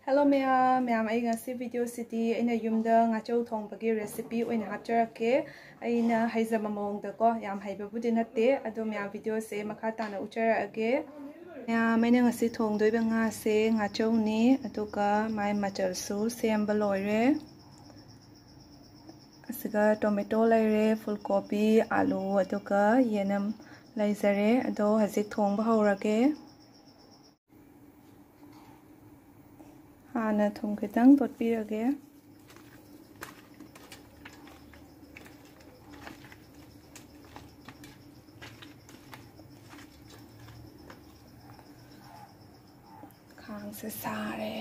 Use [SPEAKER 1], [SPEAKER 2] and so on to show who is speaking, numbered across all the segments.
[SPEAKER 1] Hello ma'am ai ngasi video city aina yumda ngachau thongbagi recipe oina hapjarake aina haijama mawngda ko yam haibabudi natte ado ma'am video se makha tana ucharage ma'am aina ngasi thongdoiba nga se ngachau ni aduga mai machal su sembal loire asiga tomato laire fulgobi alu aduga yenam laizare ado hazik thongba hawrage हाना थुम खितंग तोटपीरगे खांग से सारे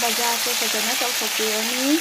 [SPEAKER 1] baja se fajana tawthokpirani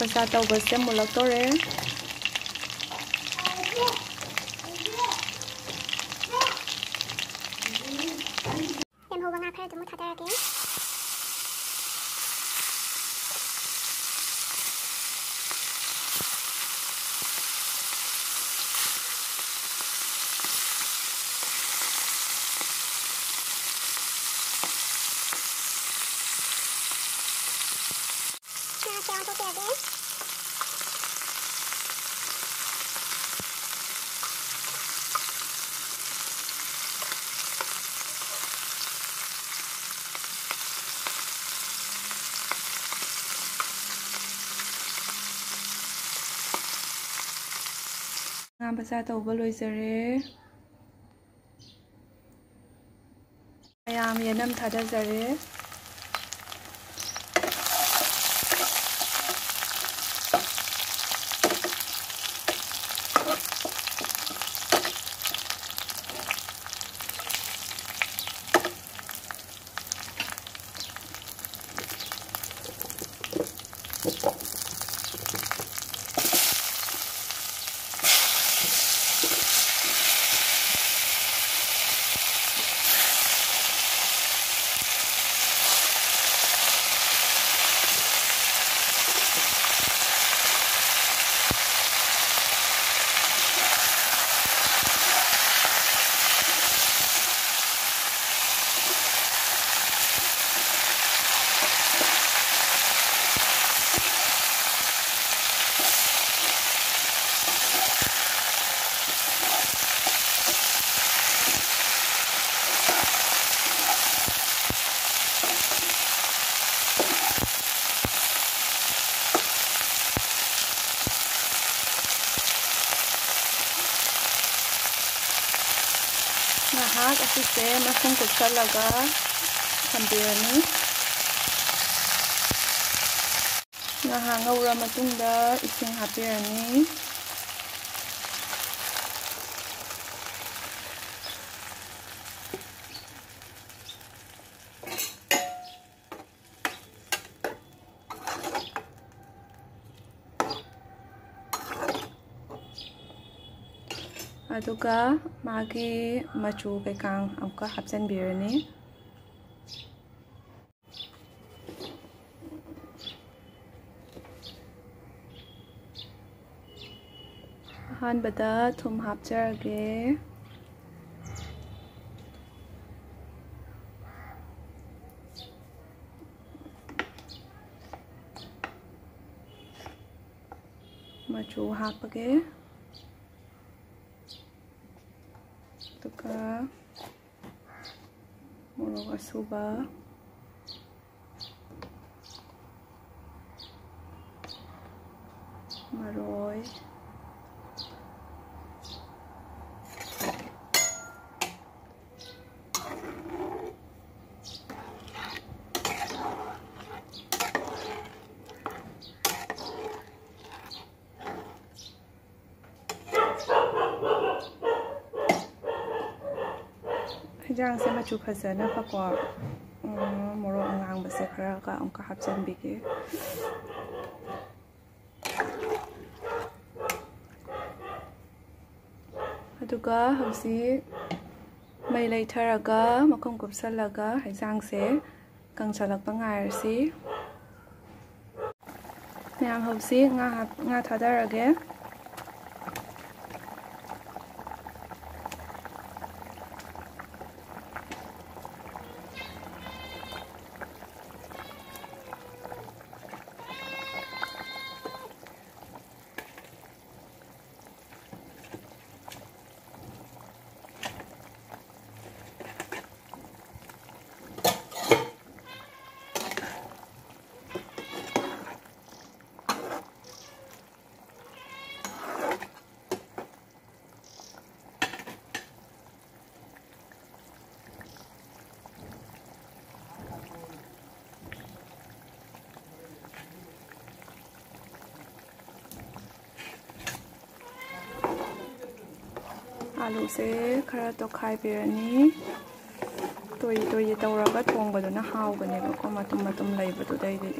[SPEAKER 1] Basa tawba se mulaktore em hoba nga phara dumu thatarake basa tawba loizare ayam yenam thadazare ngahak asise masung kutsalaga thambirani ngahak ngaura matungda ising hapirani ꯑꯗꯨꯒ ꯃꯥꯒꯤ ꯃꯆꯨ ꯀꯩꯀꯥ ꯑꯃꯨꯛꯀ ꯍꯥꯞꯆꯤꯟꯕꯤꯔꯅꯤ ꯑꯍꯥꯟꯕꯗ ꯊꯨꯝ ꯍꯥꯞꯆꯔꯒꯦ मचू हापगे तुका मोरोग असुबा मरोय ꯍꯤꯟꯖꯥꯡꯁꯦ ꯃꯆꯨ ꯐꯖꯅꯕꯀꯣ ꯃꯣꯔꯣꯛ ꯑꯉꯥꯡꯕꯁꯦ ꯈꯔꯒ ꯑꯃꯨꯛꯀ ꯍꯥꯞꯆꯤꯟꯕꯤꯒꯦ ꯑꯗꯨꯒ ꯍꯧꯖꯤꯛ ꯃꯩ ꯂꯩꯊꯔꯒ ꯃꯈꯨꯝ ꯀꯨꯞꯁꯜꯂꯒ ꯍꯤꯟꯖꯥꯡꯁꯦ ꯀꯪꯁꯜꯂꯛꯄ ꯉꯥꯏꯔꯁꯤ ꯃꯌꯥꯝ ꯍꯧꯖꯤꯛ ꯉꯥ ꯊꯥꯗꯔꯒꯦ आलू से खरा तोखाइबिरनी तोई तोई तौरगा थोंबदुना हावगनेबको मतुम मतुम लैबदुदैदि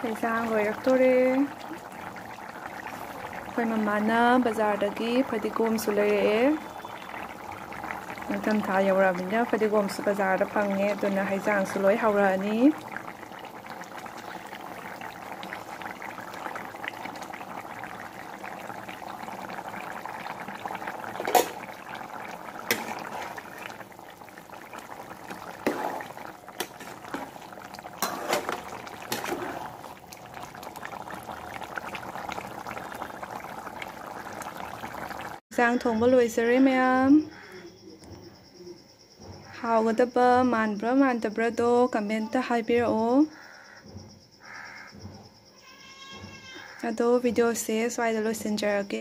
[SPEAKER 1] ꯍꯤꯟꯖꯥꯡ ꯂꯣꯏꯔꯛꯇꯣꯔꯦ ꯑꯩꯈꯣꯏ ꯃꯃꯥꯅ ꯕꯖꯥꯔꯗꯒꯤ ꯐꯗꯤꯒꯣꯝꯁꯨ ꯂꯩꯔꯛꯑꯦ ꯅꯤꯡꯊꯝꯊꯥ ꯌꯧꯔꯛꯑꯕꯅꯤꯅ ꯐꯗꯤꯒꯣꯝꯁꯨ ꯕꯖꯥꯔꯗ ꯐꯪꯉꯦ ꯑꯗꯨꯅ ꯍꯤꯟꯖꯥꯡꯁꯨ ꯂꯣꯏ ꯍꯧꯔꯛꯑꯅꯤ ꯍꯤꯟꯖꯥꯡ ꯊꯣꯡꯕ ꯂꯣꯏꯖꯔꯦ ꯃꯌꯥꯝ ꯍꯥꯎꯒꯗꯕ ꯃꯥꯟꯕ꯭ꯔꯥ ꯃꯥꯟꯗꯕ꯭ꯔꯥꯗꯣ ꯀꯃꯦꯟꯇ ꯍꯥꯏꯕꯤꯔꯛꯑꯣ ꯑꯗꯣ ꯚꯤꯗꯤꯑꯣꯁꯦ ꯁ꯭ꯋꯥꯏꯗ ꯂꯣꯏꯁꯤꯟꯖꯔꯒꯦ